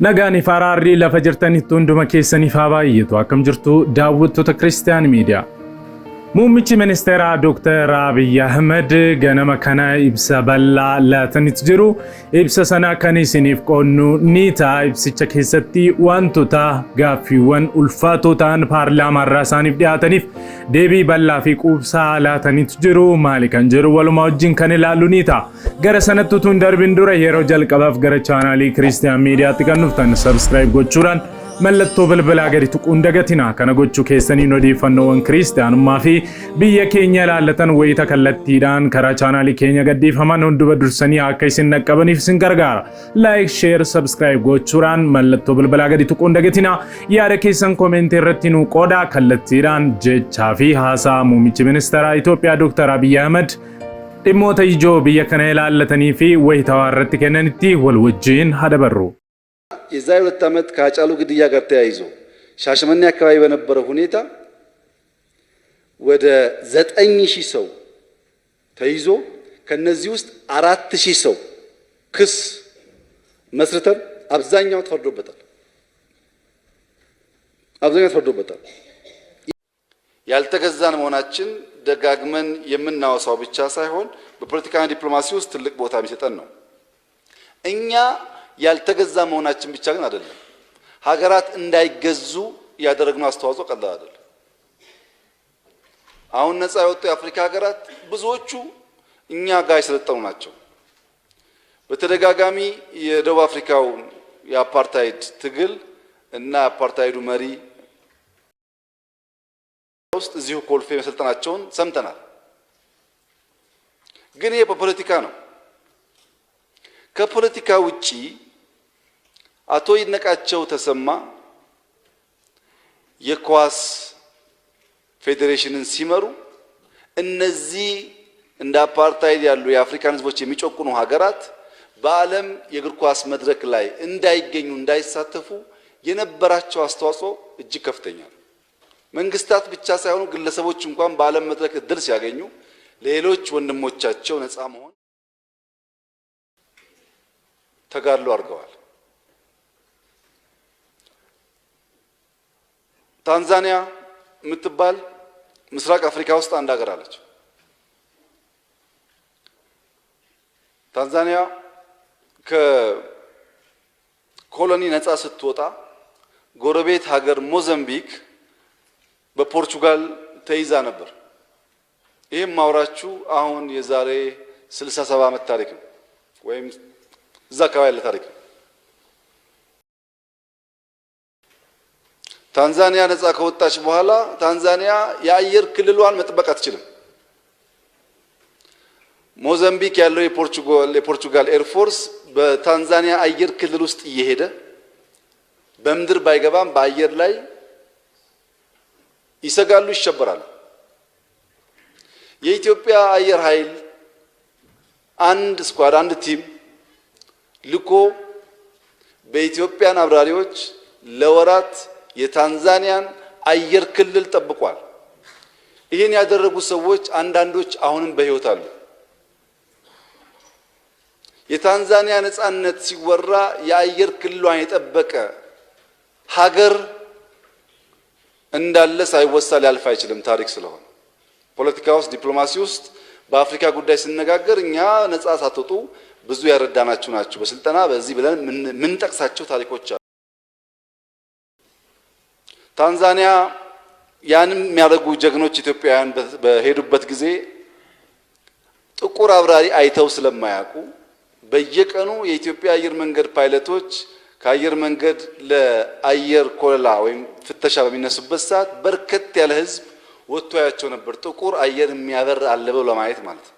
Nagaan Faraarri lafa jirtanitti hunduma keessaniif haa baay'atu. Akkam jirtu daawwattoota Kiristiyaan Miidiyaa. Muummichi Ministeeraa Dr. Abiy Ahmed ganama kana ibsa bal'aa laatanitti jiru. Ibsa sana kan isiniif qoonnu ni ta'a. Ibsicha keessatti wantoota gaaffiiwwan ulfaatoo ta'an paarlaamaa irraa isaaniif dhiyaataniif deebii bal'aa fi quubsaa laatanitti jiru. Maali kan jiru walumaa wajjin kan ilaallu ni ta'a. Gara sanatti utuu hin darbin dura yeroo jalqabaaf gara chaanaalii Kiristiyaan Miidiyaatti kan dhuftan subscribe gochuudhaan mallattoo bilbilaa gadi tuquun dagatina. Kana gochuu keessaniin odeeffannoowwan kiristaanummaa fi biyya keenya ilaallatan wayita kallattiidhaan karaa chaanaalii keenya gadhiifaman hunduba dursanii akka isin naqqabaniif isin gargaara. Like, share, subscribe gochuudhaan mallattoo bilbilaa gadi tuquun dagatina. Yaada keessan komentii irratti nu qooda. Kallattiidhaan jechaa fi haasaa muummichi ministeeraa Itoophiyaa Dr. Abiy Ahmed dhimmoota ijoo biyya kana ilaallatanii fi wayitawaa irratti kennanitti wal wajjin hadabarru. የዛሬ 2 ዓመት ከአጫሉ ግድያ ጋር ተያይዞ ሻሸመኔ አካባቢ በነበረው ሁኔታ ወደ 9000 ሰው ተይዞ ከነዚህ ውስጥ 4000 ሰው ክስ መስርተን አብዛኛው ተፈርዶበታል። ያልተገዛን መሆናችን ደጋግመን የምናወሳው ብቻ ሳይሆን በፖለቲካና ዲፕሎማሲ ውስጥ ትልቅ ቦታ የሚሰጠን ነው። እኛ ያልተገዛ መሆናችን ብቻ ግን አይደለም። ሀገራት እንዳይገዙ ያደረግነው አስተዋጽኦ ቀላል አይደለም። አሁን ነፃ የወጡ የአፍሪካ ሀገራት ብዙዎቹ እኛ ጋር የሰለጠኑ ናቸው። በተደጋጋሚ የደቡብ አፍሪካው የአፓርታይድ ትግል እና የአፓርታይዱ መሪ ውስጥ እዚሁ ኮልፌ መሰልጠናቸውን ሰምተናል። ግን ይሄ በፖለቲካ ነው። ከፖለቲካ ውጪ አቶ ይድነቃቸው ተሰማ የኳስ ፌዴሬሽንን ሲመሩ እነዚህ እንደ አፓርታይድ ያሉ የአፍሪካን ህዝቦች የሚጮቁኑ ሀገራት በዓለም የእግር ኳስ መድረክ ላይ እንዳይገኙ እንዳይሳተፉ የነበራቸው አስተዋጽኦ እጅግ ከፍተኛ ነው። መንግስታት ብቻ ሳይሆኑ ግለሰቦች እንኳን በዓለም መድረክ እድል ሲያገኙ ሌሎች ወንድሞቻቸው ነፃ መሆን ተጋድሎ አድርገዋል። ታንዛኒያ የምትባል ምስራቅ አፍሪካ ውስጥ አንድ ሀገር አለች። ታንዛኒያ ከኮሎኒ ነፃ ስትወጣ ጎረቤት ሀገር ሞዛምቢክ በፖርቹጋል ተይዛ ነበር። ይሄም ማውራችሁ አሁን የዛሬ 67 ዓመት ታሪክ ነው ወይም እዛ አካባቢ ያለ ታሪክ ነው። ታንዛኒያ ነፃ ከወጣች በኋላ ታንዛኒያ የአየር ክልሏን መጠበቅ አትችልም። ሞዛምቢክ ያለው የፖርቹጋል ኤርፎርስ በታንዛኒያ አየር ክልል ውስጥ እየሄደ በምድር ባይገባም በአየር ላይ ይሰጋሉ፣ ይሸበራሉ። የኢትዮጵያ አየር ኃይል አንድ ስኳድ አንድ ቲም ልኮ በኢትዮጵያን አብራሪዎች ለወራት የታንዛኒያን አየር ክልል ጠብቋል። ይህን ያደረጉ ሰዎች አንዳንዶች አሁንም በህይወት አሉ። የታንዛኒያ ነፃነት ሲወራ የአየር ክልሏን የጠበቀ ሀገር እንዳለ ሳይወሳ ሊያልፍ አይችልም። ታሪክ ስለሆነ ፖለቲካ ውስጥ ዲፕሎማሲ ውስጥ በአፍሪካ ጉዳይ ስንነጋገር እኛ ነፃ ሳትወጡ ብዙ ያረዳናችሁ ናችሁ በስልጠና በዚህ ብለን ምን ጠቅሳቸው ታሪኮች አሉ። ታንዛኒያ ያንም የሚያደርጉ ጀግኖች ኢትዮጵያውያን በሄዱበት ጊዜ ጥቁር አብራሪ አይተው ስለማያውቁ በየቀኑ የኢትዮጵያ አየር መንገድ ፓይለቶች ከአየር መንገድ ለአየር ኮለላ ወይም ፍተሻ በሚነሱበት ሰዓት በርከት ያለ ህዝብ ወጥቶ ያቸው ነበር። ጥቁር አየር የሚያበር አለ ብለው ለማየት ማለት ነው።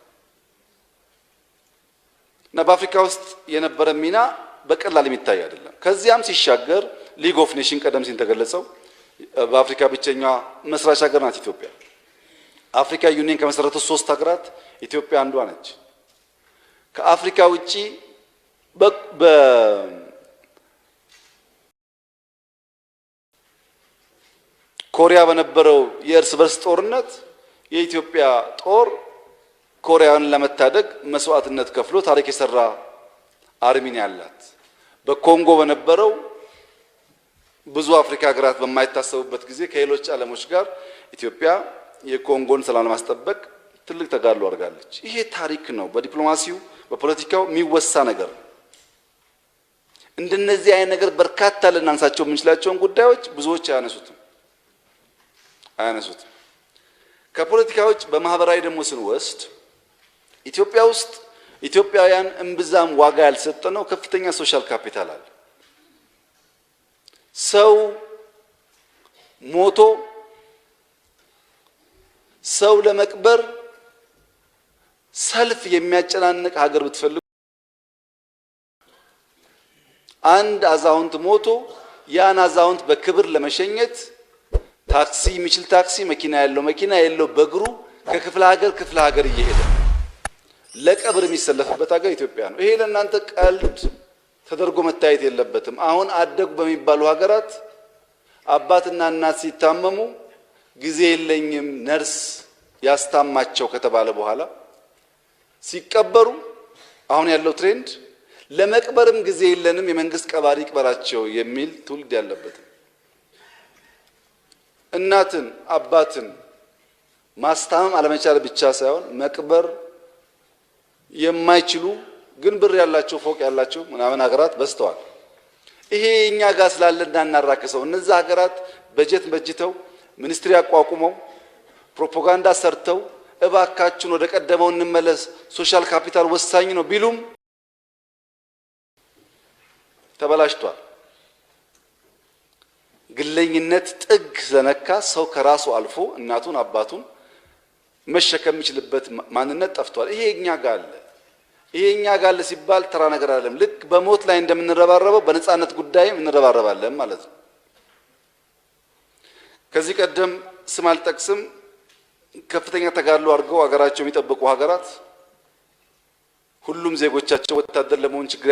እና በአፍሪካ ውስጥ የነበረ ሚና በቀላል የሚታይ አይደለም። ከዚያም ሲሻገር ሊግ ኦፍ ኔሽን ቀደም ሲል ተገለጸው በአፍሪካ ብቸኛ መስራች ሀገር ናት ኢትዮጵያ። አፍሪካ ዩኒየን ከመሰረቱ 3 ሀገራት ኢትዮጵያ አንዷ ነች። ከአፍሪካ ውጪ ኮሪያ በነበረው የእርስ በርስ ጦርነት የኢትዮጵያ ጦር ኮሪያን ለመታደግ መስዋዕትነት ከፍሎ ታሪክ የሰራ አርሚን ያላት። በኮንጎ በነበረው ብዙ አፍሪካ ሀገራት በማይታሰቡበት ጊዜ ከሌሎች ዓለሞች ጋር ኢትዮጵያ የኮንጎን ሰላም ለማስጠበቅ ትልቅ ተጋድሎ አድርጋለች። ይሄ ታሪክ ነው። በዲፕሎማሲው በፖለቲካው የሚወሳ ነገር ነው። እንደነዚህ አይነት ነገር በርካታ ልናንሳቸው የምንችላቸውን ጉዳዮች ብዙዎች አያነሱትም። ከፖለቲካዎች በማህበራዊ ደግሞ ስንወስድ ኢትዮጵያ ውስጥ ኢትዮጵያውያን እምብዛም ዋጋ ያልሰጠነው ከፍተኛ ሶሻል ካፒታል አለ። ሰው ሞቶ ሰው ለመቅበር ሰልፍ የሚያጨናንቅ ሀገር ብትፈልጉ አንድ አዛውንት ሞቶ ያን አዛውንት በክብር ለመሸኘት ታክሲ የሚችል ታክሲ፣ መኪና ያለው መኪና የለው በእግሩ ከክፍለ ሀገር እየሄደ ለቀብር የሚሰለፍበት ሀገር ኢትዮጵያ ነው። ይሄ ለእናንተ ቀልድ ተደርጎ መታየት የለበትም። አሁን አደጉ በሚባሉ ሀገራት አባትና እናት ሲታመሙ ጊዜ የለኝም ነርስ ያስታማቸው ከተባለ በኋላ ሲቀበሩ አሁን ያለው ትሬንድ ለመቅበርም ጊዜ የለንም የመንግስት ቀባሪ ይቅበራቸው የሚል ትውልድ ያለበት። እናትን አባትን ማስታመም አለመቻል ብቻ ሳይሆን መቅበር የማይችሉ ግን ብር ያላቸው ፎቅ ያላቸው ምናምን ሀገራት በዝተዋል። ይሄ እኛ ጋር ስላለ እንዳናራክሰው እነዛ ሀገራት በጀት በጅተው ሚኒስትሪ አቋቁመው ፕሮፓጋንዳ ሰርተው እባካችን ወደ ቀደመው እንመለስ ሶሻል ካፒታል ወሳኝ ነው ቢሉም ተበላሽቷል። ግለኝነት ጥግ ስለነካ ሰው ከራሱ አልፎ እናቱን አባቱን መሸከም የሚችልበት ማንነት ጠፍቷል። ይሄ እኛ ጋር አለ። ይሄ እኛ ጋር አለ ሲባል ተራ ነገር አይደለም። ልክ በሞት ላይ እንደምንረባረበው በነጻነት ጉዳይም እንረባረባለን ማለት ነው። ከዚህ ቀደም ስም አልጠቅስም ከፍተኛ ተጋድሎ አድርገው ሀገራቸው የሚጠብቁ ሀገራት ሁሉም ዜጎቻቸው ወታደር ለመሆን ችግር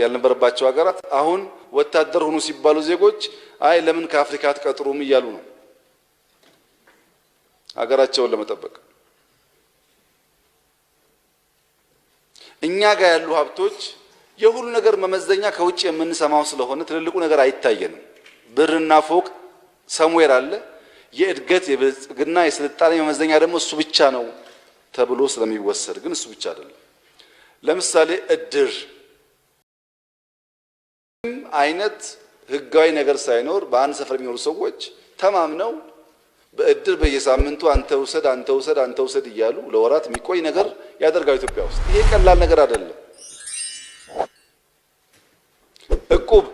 ያልነበረባቸው ሀገራት አሁን ወታደር ሆኑ ሲባሉ ዜጎች አይ ለምን ከአፍሪካ አትቀጥሩም እያሉ ነው ሀገራቸውን ለመጠበቅ። እኛ ጋር ያሉ ሀብቶች የሁሉ ነገር መመዘኛ ከውጭ የምንሰማው ስለሆነ ትልልቁ ነገር አይታየንም። ብርና ፎቅ ሰምዌር አለ። የእድገት የብልጽግና የስልጣኔ መመዘኛ ደግሞ እሱ ብቻ ነው ተብሎ ስለሚወሰድ ግን እሱ ብቻ አይደለም። ለምሳሌ እድር አይነት ህጋዊ ነገር ሳይኖር በአንድ ሰፈር የሚኖሩ ሰዎች ተማምነው በእድር በየሳምንቱ አንተ ውሰድ እያሉ ለወራት የሚቆይ ነገር ያደርጋሉ ኢትዮጵያ ውስጥ። ይሄ ቀላል ነገር አይደለም። እቁብ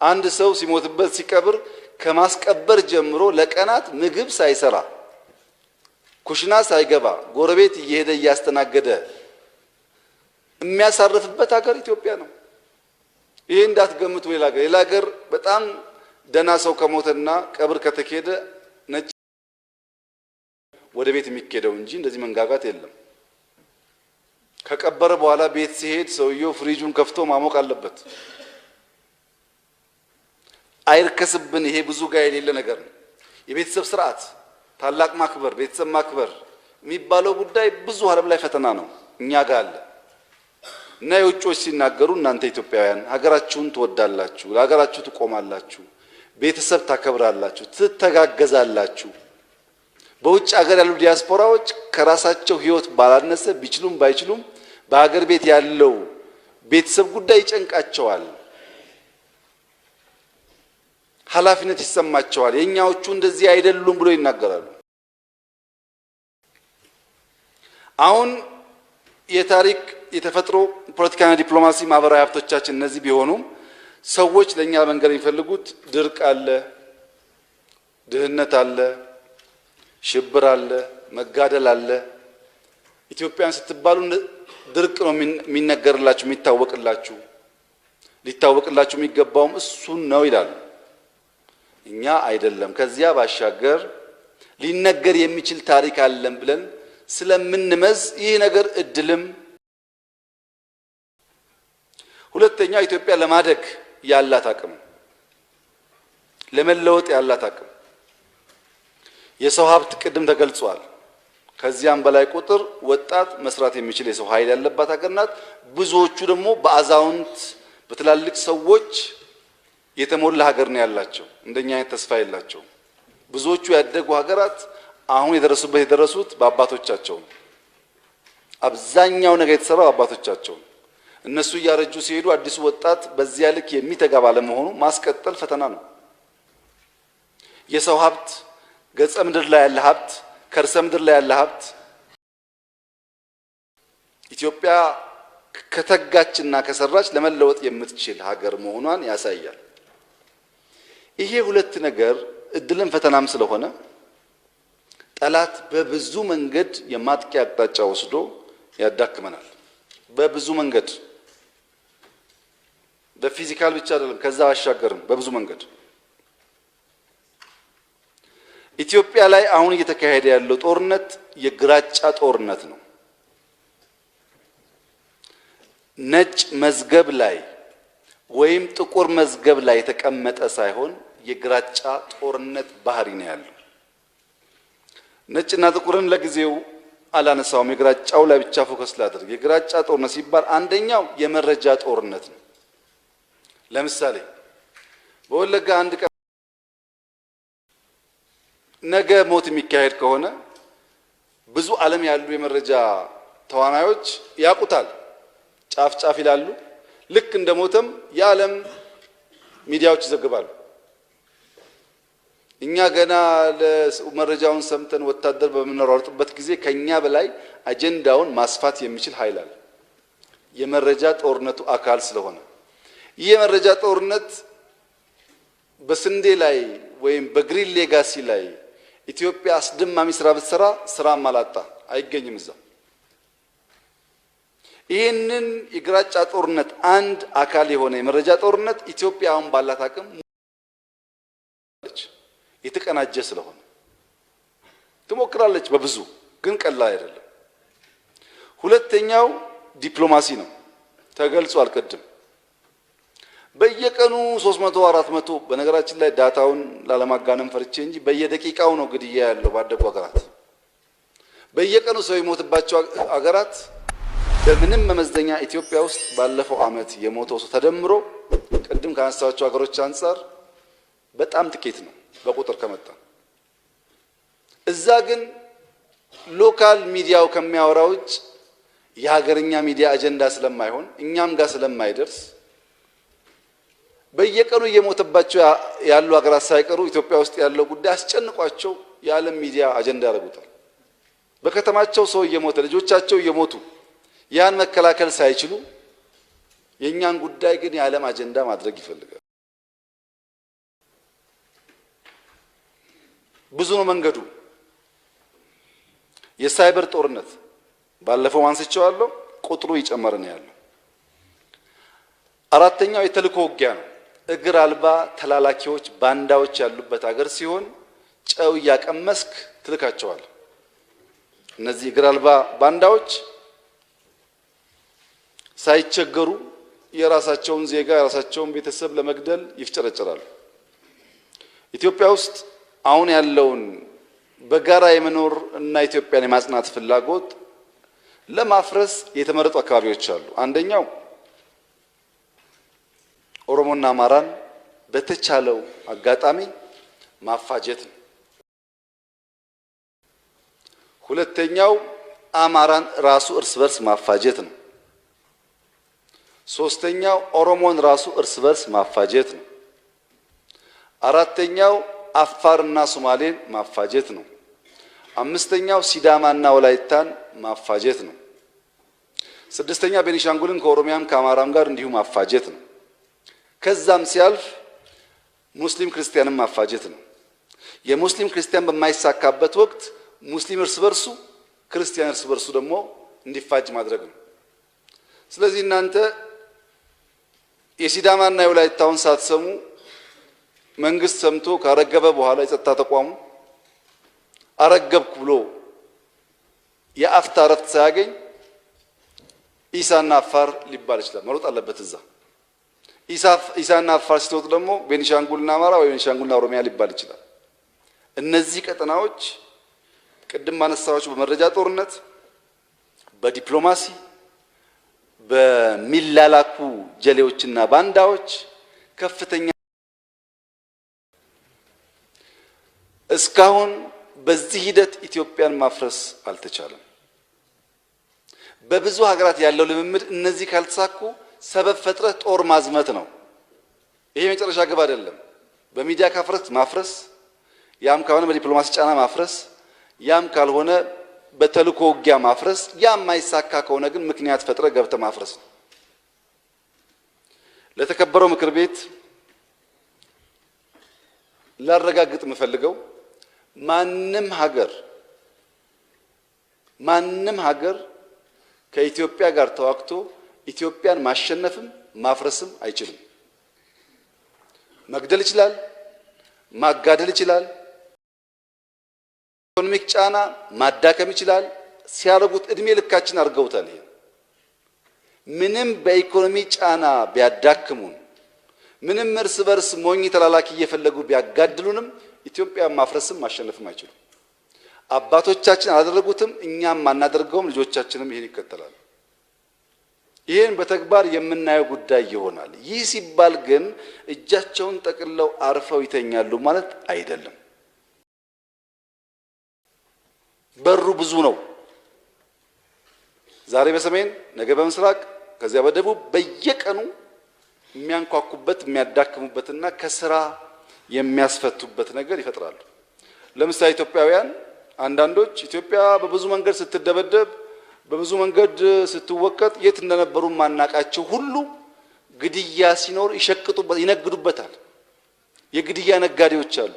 አንድ ሰው ሲሞትበት ሲቀብር ከማስቀበር ጀምሮ ለቀናት ምግብ ሳይሰራ ኩሽና ሳይገባ ጎረቤት እየሄደ እያስተናገደ የሚያሳርፍበት ሀገር ኢትዮጵያ ነው። ይሄ እንዳትገምቱ ሌላ ሀገር በጣም ደና ሰው ከሞተና ቀብር ከተኬደ ነጭ ወደ ቤት የሚኬደው እንጂ እንደዚህ መንጋጋት የለም። ከቀበረ በኋላ ቤት ሲሄድ ሰውየው ፍሪጁን ከፍቶ ማሞቅ አለበት። አይርከስብን። ይሄ ብዙ ጋር የሌለ ነገር ነው። የቤተሰብ ስርዓት፣ ታላቅ ማክበር፣ ቤተሰብ ማክበር የሚባለው ጉዳይ ብዙ ዓለም ላይ ፈተና ነው። እኛ ጋር አለ እና የውጮች ሲናገሩ እናንተ ኢትዮጵያውያን ሀገራችሁን ትወዳላችሁ፣ ለሀገራችሁ ትቆማላችሁ፣ ቤተሰብ ታከብራላችሁ፣ ትተጋገዛላችሁ። በውጭ ሀገር ያሉ ዲያስፖራዎች ከራሳቸው ህይወት ባላነሰ ቢችሉም ባይችሉም በሀገር ቤት ያለው ቤተሰብ ጉዳይ ይጨንቃቸዋል፣ ኃላፊነት ይሰማቸዋል። የኛዎቹ እንደዚህ አይደሉም ብሎ ይናገራሉ። አሁን የታሪክ የተፈጥሮ ፖለቲካና ዲፕሎማሲ ማህበራዊ ሀብቶቻችን እነዚህ ቢሆኑም ሰዎች ለኛ መንገር የሚፈልጉት ድርቅ አለ፣ ድህነት አለ፣ ሽብር አለ፣ መጋደል አለ። ኢትዮጵያን ስትባሉ ድርቅ ነው የሚነገርላችሁ የሚታወቅላችሁ፣ ሊታወቅላችሁ የሚገባውም እሱን ነው ይላሉ። እኛ አይደለም። ከዚያ ባሻገር ሊነገር የሚችል ታሪክ አለን ብለን ስለምንመዝ ይህ ነገር እድልም። ሁለተኛ ኢትዮጵያ ለማደግ ያላት አቅም፣ ለመለወጥ ያላት አቅም የሰው ሀብት ቅድም ተገልጿል። ከዚያም በላይ ቁጥር ወጣት መስራት የሚችል የሰው ኃይል ያለባት ሀገር ናት። ብዙዎቹ ደግሞ በአዛውንት በትላልቅ ሰዎች የተሞላ ሀገር ነው ያላቸው። እንደኛ አይነት ተስፋ የላቸው። ብዙዎቹ ያደጉ ሀገራት አሁን የደረሱት በአባቶቻቸው ነው። አብዛኛው ነገር የተሰራው አባቶቻቸው ነው። እነሱ እያረጁ ሲሄዱ አዲሱ ወጣት በዚያ ልክ የሚተጋ ባለመሆኑ ማስቀጠል ፈተና ነው። የሰው ሀብት፣ ገጸ ምድር ላይ ያለ ሀብት፣ ከርሰ ምድር ላይ ያለ ሀብት ኢትዮጵያ ከተጋችና ከሰራች ለመለወጥ የምትችል ሀገር መሆኗን ያሳያል። ይሄ ሁለት ነገር እድልን ፈተናም ስለሆነ ጠላት በብዙ መንገድ የማጥቂያ አቅጣጫ ወስዶ ያዳክመናል። በብዙ መንገድ በፊዚካል ብቻ አይደለም፣ ከዛ ባሻገርም በብዙ መንገድ ኢትዮጵያ ላይ አሁን እየተካሄደ ያለው ጦርነት የግራጫ ጦርነት ነው። ነጭ መዝገብ ላይ ወይም ጥቁር መዝገብ ላይ የተቀመጠ ሳይሆን የግራጫ ጦርነት ባህሪ ነው ያለው። ነጭና ጥቁርን ለጊዜው አላነሳውም፣ የግራጫው ላይ ብቻ ፎከስ ላድርግ። የግራጫ ጦርነት ሲባል አንደኛው የመረጃ ጦርነት ነው። ለምሳሌ በወለጋ አንድ ቀን ነገ ሞት የሚካሄድ ከሆነ ብዙ ዓለም ያሉ የመረጃ ተዋናዮች ያውቁታል። ጫፍ ጫፍ ይላሉ። ልክ እንደሞተም የዓለም ሚዲያዎች ይዘግባሉ። እኛ ገና ለመረጃውን ሰምተን ወታደር በምንሯሯጥበት ጊዜ ከኛ በላይ አጀንዳውን ማስፋት የሚችል ኃይል አለ። የመረጃ ጦርነቱ አካል ስለሆነ ይህ የመረጃ ጦርነት በስንዴ ላይ ወይም በግሪን ሌጋሲ ላይ ኢትዮጵያ አስደማሚ ስራ ብትሰራ ስራ ማላጣ አይገኝም እዛ። ይህንን የግራጫ ጦርነት አንድ አካል የሆነ የመረጃ ጦርነት ኢትዮጵያ አሁን ባላት አቅም የተቀናጀ ስለሆነ ትሞክራለች። በብዙ ግን ቀላል አይደለም። ሁለተኛው ዲፕሎማሲ ነው። ተገልጿል ቅድም። በየቀኑ 300 400 በነገራችን ላይ ዳታውን ላለማጋነን ፈርቼ እንጂ በየደቂቃው ነው ግድያ ያለው ባደጉ ሀገራት። በየቀኑ ሰው የሞትባቸው ሀገራት በምንም መመዘኛ ኢትዮጵያ ውስጥ ባለፈው ዓመት የሞተው ሰው ተደምሮ ቅድም ካነሳቸው ሀገሮች አንፃር በጣም ጥቂት ነው በቁጥር ከመጣ። እዛ ግን ሎካል ሚዲያው ከሚያወራው ውጭ የሀገርኛ ሚዲያ አጀንዳ ስለማይሆን እኛም ጋር ስለማይደርስ በየቀኑ እየሞተባቸው ያሉ ሀገራት ሳይቀሩ ኢትዮጵያ ውስጥ ያለው ጉዳይ አስጨንቋቸው የዓለም ሚዲያ አጀንዳ ያደርጉታል። በከተማቸው ሰው እየሞተ ልጆቻቸው እየሞቱ ያን መከላከል ሳይችሉ የኛን ጉዳይ ግን የዓለም አጀንዳ ማድረግ ይፈልጋል። ብዙ ነው መንገዱ። የሳይበር ጦርነት ባለፈው አንስቼዋለሁ፣ ቁጥሩ እየጨመረ ነው ያለው። አራተኛው የተልእኮ ውጊያ ነው። እግር አልባ ተላላኪዎች ባንዳዎች ያሉበት ሀገር ሲሆን ጨው እያቀመስክ ትልካቸዋል። እነዚህ እግር አልባ ባንዳዎች ሳይቸገሩ የራሳቸውን ዜጋ የራሳቸውን ቤተሰብ ለመግደል ይፍጨረጨራሉ። ኢትዮጵያ ውስጥ አሁን ያለውን በጋራ የመኖር እና ኢትዮጵያን የማጽናት ፍላጎት ለማፍረስ የተመረጡ አካባቢዎች አሉ። አንደኛው ኦሮሞና አማራን በተቻለው አጋጣሚ ማፋጀት ነው። ሁለተኛው አማራን ራሱ እርስ በርስ ማፋጀት ነው። ሶስተኛው ኦሮሞን ራሱ እርስ በርስ ማፋጀት ነው። አራተኛው አፋርና ሶማሌን ማፋጀት ነው። አምስተኛው ሲዳማና ወላይታን ማፋጀት ነው። ስድስተኛ ቤኒሻንጉልን ከኦሮሚያም ከአማራም ጋር እንዲሁ ማፋጀት ነው። ከዛም ሲያልፍ ሙስሊም ክርስቲያንን ማፋጀት ነው። የሙስሊም ክርስቲያን በማይሳካበት ወቅት ሙስሊም እርስ በርሱ ክርስቲያን እርስ በርሱ ደግሞ እንዲፋጅ ማድረግ ነው። ስለዚህ እናንተ የሲዳማና የወላይታውን ሳትሰሙ መንግስት ሰምቶ ካረገበ በኋላ የጸጥታ ተቋሙ አረገብኩ ብሎ የአፍታ ረፍት ሳያገኝ ኢሳና አፋር ሊባል ይችላል። መሮጥ አለበት እዛ። ኢሳና አፋር ሲወጡ ደግሞ ቤኒሻንጉልና አማራ ወይ ቤኒሻንጉልና ኦሮሚያ ሊባል ይችላል። እነዚህ ቀጠናዎች ቅድም ማነሳቸው በመረጃ ጦርነት፣ በዲፕሎማሲ፣ በሚላላኩ ጀሌዎችና ባንዳዎች ከፍተኛ እስካሁን በዚህ ሂደት ኢትዮጵያን ማፍረስ አልተቻለም። በብዙ ሀገራት ያለው ልምምድ እነዚህ ካልተሳኩ ሰበብ ፈጥረህ ጦር ማዝመት ነው። ይሄ መጨረሻ ግብ አይደለም። በሚዲያ ካፍረስ ማፍረስ፣ ያም ካልሆነ በዲፕሎማሲ ጫና ማፍረስ፣ ያም ካልሆነ በተልእኮ ውጊያ ማፍረስ፣ ያም ማይሳካ ከሆነ ግን ምክንያት ፈጥረህ ገብተህ ማፍረስ ነው። ለተከበረው ምክር ቤት ላረጋግጥ የምፈልገው ማንም ሀገር ከኢትዮጵያ ጋር ተዋግቶ ኢትዮጵያን ማሸነፍም ማፍረስም አይችልም። መግደል ይችላል፣ ማጋደል ይችላል፣ ኢኮኖሚክ ጫና ማዳከም ይችላል። ሲያረጉት እድሜ ልካችን አድርገውታል። ይሄ ምንም በኢኮኖሚ ጫና ቢያዳክሙን፣ ምንም እርስ በርስ ሞኝ ተላላኪ እየፈለጉ ቢያጋድሉንም ኢትዮጵያን ማፍረስም ማሸነፍም አይችሉም። አባቶቻችን አላደረጉትም፣ እኛም ማናደርገውም፣ ልጆቻችንም ይሄን ይከተላሉ። ይሄን በተግባር የምናየው ጉዳይ ይሆናል። ይህ ሲባል ግን እጃቸውን ጠቅልለው አርፈው ይተኛሉ ማለት አይደለም። በሩ ብዙ ነው። ዛሬ በሰሜን ነገ በምስራቅ ከዚያ በደቡብ በየቀኑ የሚያንኳኩበት የሚያዳክሙበትና ከስራ የሚያስፈቱበት ነገር ይፈጥራሉ። ለምሳሌ ኢትዮጵያውያን አንዳንዶች ኢትዮጵያ በብዙ መንገድ ስትደበደብ በብዙ መንገድ ስትወቀጥ የት እንደነበሩ ማናቃቸው ሁሉ ግድያ ሲኖር ይሸቅጡበት ይነግዱበታል። የግድያ ነጋዴዎች አሉ።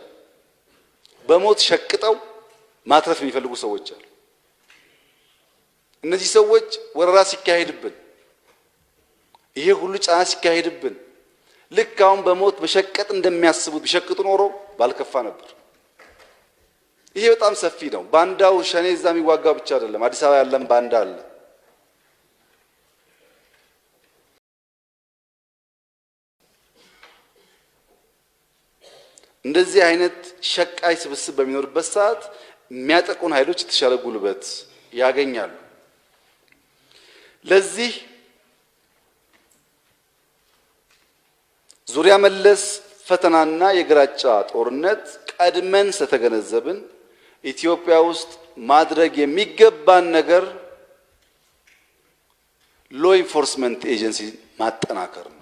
በሞት ሸቅጠው ማትረፍ የሚፈልጉ ሰዎች አሉ። እነዚህ ሰዎች ወረራ ሲካሄድብን፣ ይሄ ሁሉ ጫና ሲካሄድብን ልክ አሁን በሞት መሸቀጥ እንደሚያስቡት ቢሸቅጡ ኖሮ ባልከፋ ነበር። ይሄ በጣም ሰፊ ነው። ባንዳው ሸኔ እዛ የሚዋጋው ብቻ አይደለም። አዲስ አበባ ያለም ባንዳ አለ። እንደዚህ አይነት ሸቃይ ስብስብ በሚኖርበት ሰዓት የሚያጠቁን ኃይሎች የተሻለ ጉልበት ያገኛሉ። ለዚህ ዙሪያ መለስ ፈተናና የግራጫ ጦርነት ቀድመን ስለተገነዘብን ኢትዮጵያ ውስጥ ማድረግ የሚገባን ነገር ሎ ኢንፎርስመንት ኤጀንሲ ማጠናከር ነው።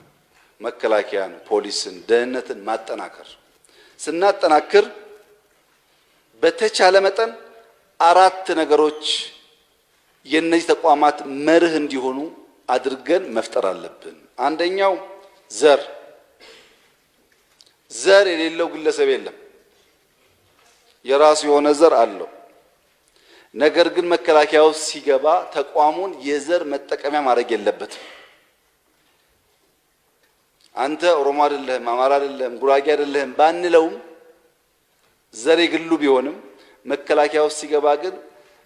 መከላከያን፣ ፖሊስን፣ ደህንነትን ማጠናከር። ስናጠናክር በተቻለ መጠን አራት ነገሮች የነዚህ ተቋማት መርህ እንዲሆኑ አድርገን መፍጠር አለብን። አንደኛው ዘር የሌለው ግለሰብ የለም። የራሱ የሆነ ዘር አለው። ነገር ግን መከላከያው ሲገባ ተቋሙን የዘር መጠቀሚያ ማድረግ የለበትም። አንተ ኦሮሞ አይደለህም፣ አማራ አይደለህም፣ ጉራጌ አይደለህም ባንለውም ዘር የግሉ ቢሆንም መከላከያው ሲገባ ግን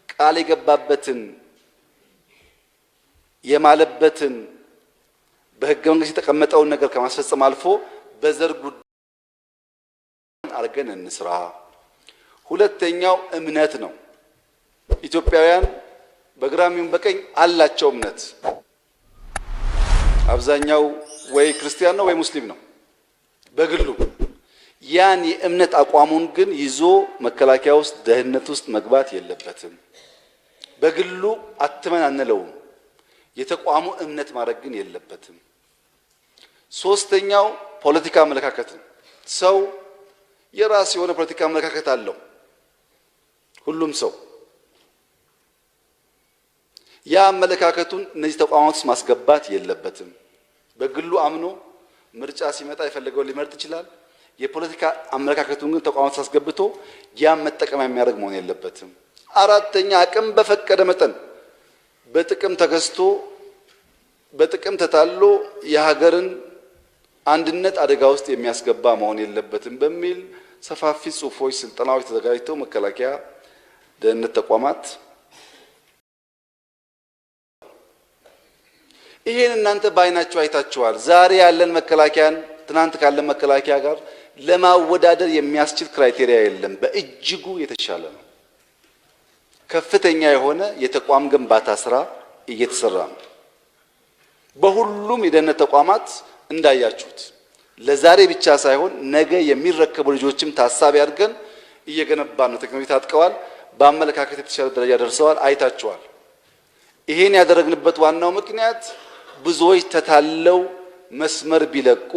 ቃል የገባበትን የማለበትን በህገ መንግስት የተቀመጠውን ነገር ከማስፈጸም አልፎ በዘር ጉዳይ አርገን እንስራ። ሁለተኛው እምነት ነው። ኢትዮጵያውያን በግራም ይሁን በቀኝ አላቸው እምነት። አብዛኛው ወይ ክርስቲያን ነው ወይ ሙስሊም ነው በግሉ። ያን የእምነት አቋሙን ግን ይዞ መከላከያ ውስጥ ደህንነት ውስጥ መግባት የለበትም። በግሉ አትመን አንለውም። የተቋሙ እምነት ማድረግ ግን የለበትም። ሶስተኛው ፖለቲካ አመለካከት ነው። ሰው የራሱ የሆነ ፖለቲካ አመለካከት አለው። ሁሉም ሰው ያ አመለካከቱን እነዚህ ተቋማት ውስጥ ማስገባት የለበትም። በግሉ አምኖ ምርጫ ሲመጣ የፈለገውን ሊመርጥ ይችላል። የፖለቲካ አመለካከቱን ግን ተቋማት አስገብቶ ያ መጠቀሚያ የሚያደርግ መሆን የለበትም። አራተኛ አቅም በፈቀደ መጠን በጥቅም ተገዝቶ በጥቅም ተታሎ የሀገርን አንድነት አደጋ ውስጥ የሚያስገባ መሆን የለበትም በሚል ሰፋፊ ጽሁፎች፣ ስልጠናዎች ተዘጋጅተው መከላከያ፣ ደህንነት ተቋማት ይሄን እናንተ ባይናችሁ አይታችኋል። ዛሬ ያለን መከላከያን ትናንት ካለን መከላከያ ጋር ለማወዳደር የሚያስችል ክራይቴሪያ የለም። በእጅጉ የተሻለ ነው። ከፍተኛ የሆነ የተቋም ግንባታ ስራ እየተሰራ ነው። በሁሉም የደህንነት ተቋማት እንዳያችሁት ለዛሬ ብቻ ሳይሆን ነገ የሚረከቡ ልጆችም ታሳቢ አድርገን እየገነባን ነው። ቴክኖሎጂ ታጥቀዋል። በአመለካከት የተሻለ ደረጃ ደርሰዋል። አይታቸዋል። ይሄን ያደረግንበት ዋናው ምክንያት ብዙዎች ተታለው መስመር ቢለቁ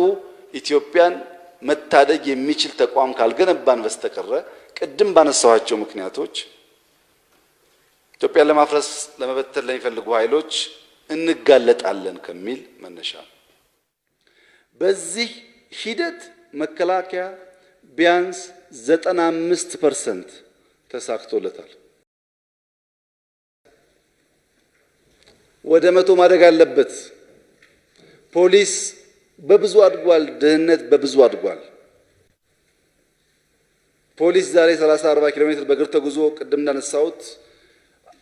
ኢትዮጵያን መታደግ የሚችል ተቋም ካልገነባን በስተቀረ ቅድም ባነሳኋቸው ምክንያቶች ኢትዮጵያን ለማፍረስ ለመበተን ለሚፈልጉ ኃይሎች እንጋለጣለን ከሚል መነሻ በዚህ ሂደት መከላከያ ቢያንስ 95% ተሳክቶለታል። ወደ 100 ማደግ አለበት። ፖሊስ በብዙ አድጓል። ደህንነት በብዙ አድጓል። ፖሊስ ዛሬ 30-40 ኪሎ ሜትር በእግር ተጉዞ ቅድም እንዳነሳሁት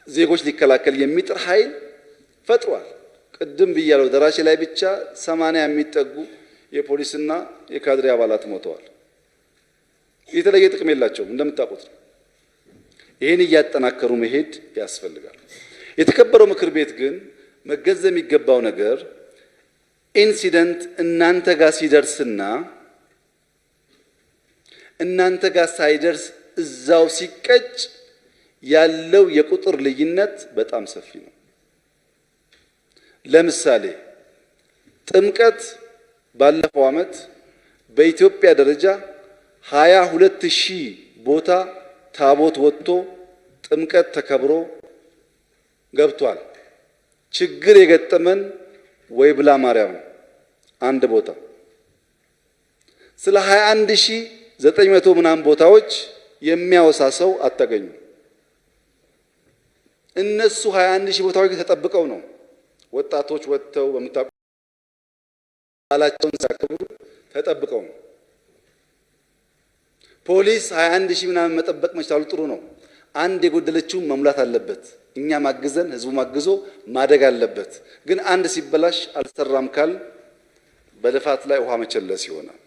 ዜጎች ሊከላከል የሚጥር ኃይል ፈጥሯል። ቅድም ብያለሁ፣ ደራሼ ላይ ብቻ 80 የሚጠጉ የፖሊስና የካድሬ አባላት ሞተዋል። የተለየ ጥቅም የላቸውም እንደምታውቁት ነው። ይህን እያጠናከሩ መሄድ ያስፈልጋል። የተከበረው ምክር ቤት ግን መገንዘብ የሚገባው ነገር ኢንሲደንት እናንተ ጋር ሲደርስና እናንተ ጋር ሳይደርስ እዛው ሲቀጭ ያለው የቁጥር ልዩነት በጣም ሰፊ ነው። ለምሳሌ ጥምቀት ባለፈው ዓመት በኢትዮጵያ ደረጃ 22,000 ቦታ ታቦት ወጥቶ ጥምቀት ተከብሮ ገብቷል። ችግር የገጠመን ወይብላ ማርያም አንድ ቦታ ስለ 21,900 ምናምን ቦታዎች የሚያወሳ ሰው አታገኙ። እነሱ 21,000 ቦታዎች ተጠብቀው ነው ወጣቶች ወጥተው በመታቀላቸውን ሲያከብሩ ተጠብቀው ነው። ፖሊስ 21,000 ምናምን መጠበቅ መቻሉ ጥሩ ነው። አንድ የጎደለችውን መሙላት አለበት። እኛ ማግዘን ህዝቡ ማግዞ ማደግ አለበት። ግን አንድ ሲበላሽ አልሰራም ካል በልፋት ላይ ውሃ መቸለስ ይሆናል።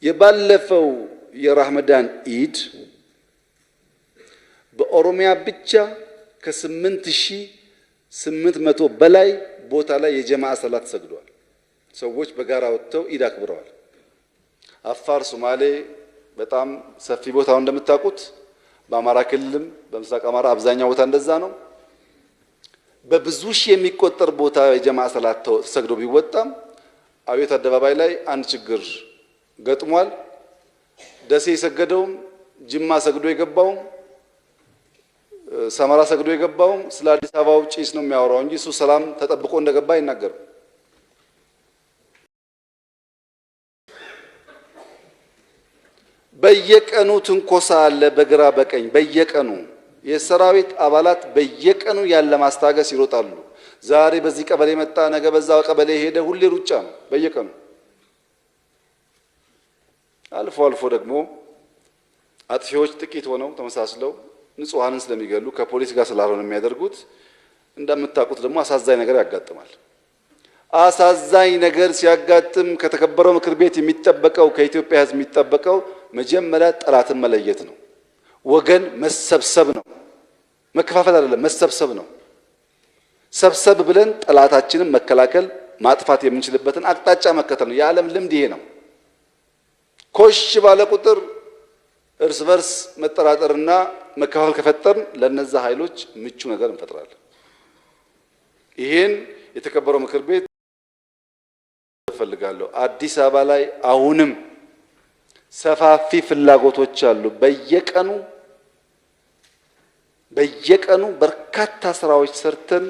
የባለፈው የራመዳን ኢድ በኦሮሚያ ብቻ ከ8,800 በላይ ቦታ ላይ የጀማዓ ሰላት ሰግዷል። ሰዎች በጋራ ወጥተው ኢድ አክብረዋል። አፋር፣ ሶማሌ በጣም ሰፊ ቦታው እንደምታውቁት፣ በአማራ ክልልም በምስራቅ አማራ አብዛኛው ቦታ እንደዛ ነው። በብዙ ሺህ የሚቆጠር ቦታ የጀማዓ ሰላት ተሰግዶ ቢወጣም አብዮት አደባባይ ላይ አንድ ችግር ገጥሟል። ደሴ የሰገደውም ጅማ ሰግዶ የገባውም ሰመራ ሰግዶ የገባውም ስለ አዲስ አበባው ጭስ ነው የሚያወራው እንጂ እሱ ሰላም ተጠብቆ እንደገባ አይናገርም። በየቀኑ ትንኮሳ አለ፣ በግራ በቀኝ በየቀኑ የሰራዊት አባላት በየቀኑ ያለ ማስታገስ ይሮጣሉ። ዛሬ በዚህ ቀበሌ መጣ፣ ነገ በዛ ቀበሌ ሄደ፣ ሁሌ ሩጫ ነው በየቀኑ። አልፎ አልፎ ደግሞ አጥፊዎች ጥቂት ሆነው ተመሳስለው ንጹሃንን ስለሚገሉ ከፖሊስ ጋር ስላልሆነ የሚያደርጉት እንደምታውቁት ደግሞ አሳዛኝ ነገር ያጋጥማል። አሳዛኝ ነገር ሲያጋጥም ከተከበረው ምክር ቤት የሚጠበቀው ከኢትዮጵያ ሕዝብ የሚጠበቀው መጀመሪያ ጠላትን መለየት ነው። ወገን መሰብሰብ ነው፣ መከፋፈል አይደለም፣ መሰብሰብ ነው። ሰብሰብ ብለን ጠላታችንን መከላከል ማጥፋት የምንችልበትን አቅጣጫ መከተል ነው። የዓለም ልምድ ይሄ ነው። ኮሽ ባለ ቁጥር እርስ በርስ መጠራጠርና መከፋፈል ከፈጠርን ለነዛ ኃይሎች ምቹ ነገር እንፈጥራለን። ይሄን የተከበረው ምክር ቤት እፈልጋለሁ። አዲስ አበባ ላይ አሁንም ሰፋፊ ፍላጎቶች አሉ። በየቀኑ በርካታ ስራዎች ሰርተን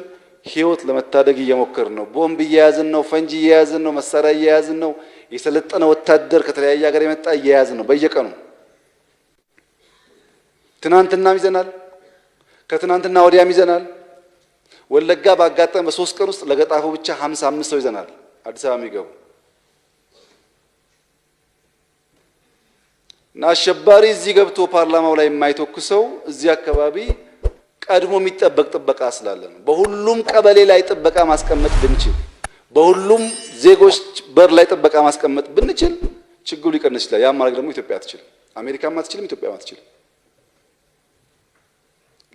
ህይወት ለመታደግ እየሞከርን ነው። ቦምብ እየያዝን ነው፣ ፈንጂ እየያዝን ነው፣ መሳሪያ እየያዝን ነው። የሰለጠነ ወታደር ከተለያየ ሀገር የመጣ እየያዝን ነው በየቀኑ። ትናንትናም ይዘናል፣ ከትናንትና ወዲያም ይዘናል። ወለጋ ባጋጠመ በ3 ቀን ውስጥ ለገጣፉ ብቻ 55 ሰው ይዘናል አዲስ አበባ የሚገቡ እና አሸባሪ እዚህ ገብቶ ፓርላማው ላይ የማይተኩሰው እዚህ አካባቢ ቀድሞ የሚጠበቅ ጥበቃ ስላለ ነው። በሁሉም ቀበሌ ላይ ጥበቃ ማስቀመጥ ብንችል፣ በሁሉም ዜጎች በር ላይ ጥበቃ ማስቀመጥ ብንችል ችግሩ ሊቀንስ ይችላል። ያ ማድረግ ደግሞ ኢትዮጵያ አትችልም፣ አሜሪካም አትችልም፣ ኢትዮጵያም አትችልም።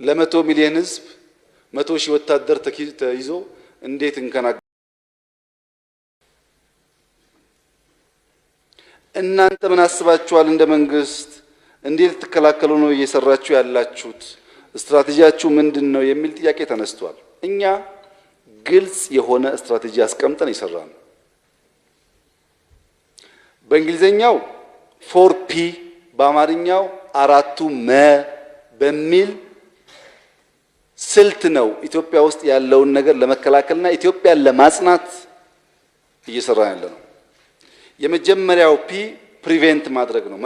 ለ100 ሚሊዮን ህዝብ 100 ሺህ ወታደር ተይዞ እንዴት እንከና እናንተ ምን አስባችኋል? እንደ መንግስት እንዴት ተከላከሉ ነው እየሰራችሁ ያላችሁት? ስትራቴጂያችሁ ምንድነው የሚል ጥያቄ ተነስቷል። እኛ ግልጽ የሆነ ስትራቴጂ አስቀምጠን ይሰራል። በእንግሊዘኛው 4P በአማርኛው አራቱ መ በሚል ስልት ነው ኢትዮጵያ ውስጥ ያለውን ነገር ለመከላከልና ኢትዮጵያን ለማጽናት እየሰራ ያለ ነው። የመጀመሪያው ፒ ፕሪቬንት ማድረግ ነው፣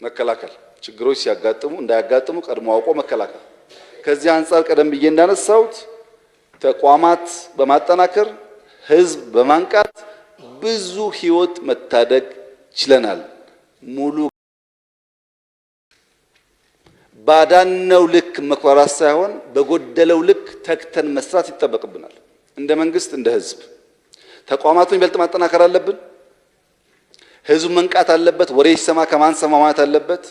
መከላከል ችግሮች ሲያጋጥሙ እንዳያጋጥሙ ቀድሞ አውቆ መከላከል። ከዚህ አንፃር ቀደም ብዬ እንዳነሳሁት ተቋማት በማጠናከር ህዝብ በማንቃት ብዙ ህይወት መታደግ ችለናል። ሙሉ ባዳነው ልክ መኩራራት ሳይሆን በጎደለው ልክ ተክተን መስራት ይጠበቅብናል። እንደ መንግስት፣ እንደ ህዝብ ተቋማቱን ይበልጥ ማጠናከር አለብን። ህዝቡ መንቃት አለበት። ወሬ ሲሰማ ከማን ሰማ ማለት አለበት።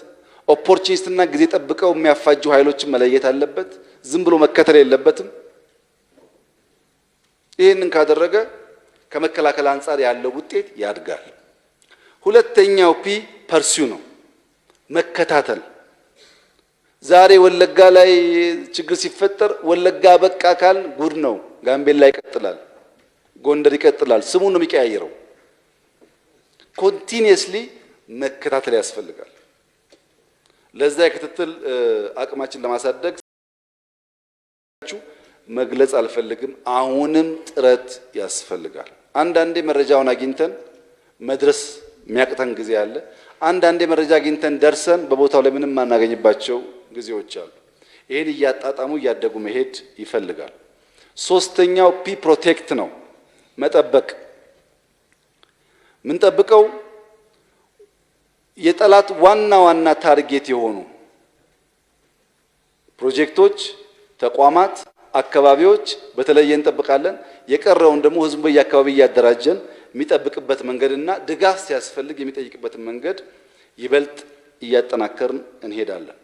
ኦፖርቹኒስትና ጊዜ ጠብቀው የሚያፋጁ ኃይሎችን መለየት አለበት። ዝም ብሎ መከተል የለበትም። ይህንን ካደረገ ከመከላከል አንጻር ያለው ውጤት ያድጋል። ሁለተኛው ፒ ፐርሲው ነው፣ መከታተል። ዛሬ ወለጋ ላይ ችግር ሲፈጠር ወለጋ በቃ ካል ጉድ ነው። ጋምቤላ ይቀጥላል፣ ጎንደር ይቀጥላል። ስሙን ነው የሚቀያየረው። ኮንቲኒየስሊ መከታተል ያስፈልጋል። ለዛ የክትትል አቅማችን ለማሳደግ መግለጽ አልፈልግም። አሁንም ጥረት ያስፈልጋል። አንዳንዴ መረጃውን አግኝተን መድረስ የሚያቅተን ጊዜ አለ። አንዳንዴ መረጃ አግኝተን ደርሰን በቦታው ላይ ምንም ማናገኝባቸው ጊዜዎች አሉ። ይሄን እያጣጣሙ እያደጉ መሄድ ይፈልጋል። ሶስተኛው ፒ ፕሮቴክት ነው፣ መጠበቅ። ምን ጠብቀው? የጠላት ዋና ዋና ታርጌት የሆኑ ፕሮጀክቶች፣ ተቋማት፣ አካባቢዎች በተለየ እንጠብቃለን። የቀረውን ደግሞ ህዝቡ በየአካባቢ እያደራጀን የሚጠብቅበት መንገድና ድጋፍ ሲያስፈልግ የሚጠይቅበትን መንገድ ይበልጥ እያጠናከርን እንሄዳለን።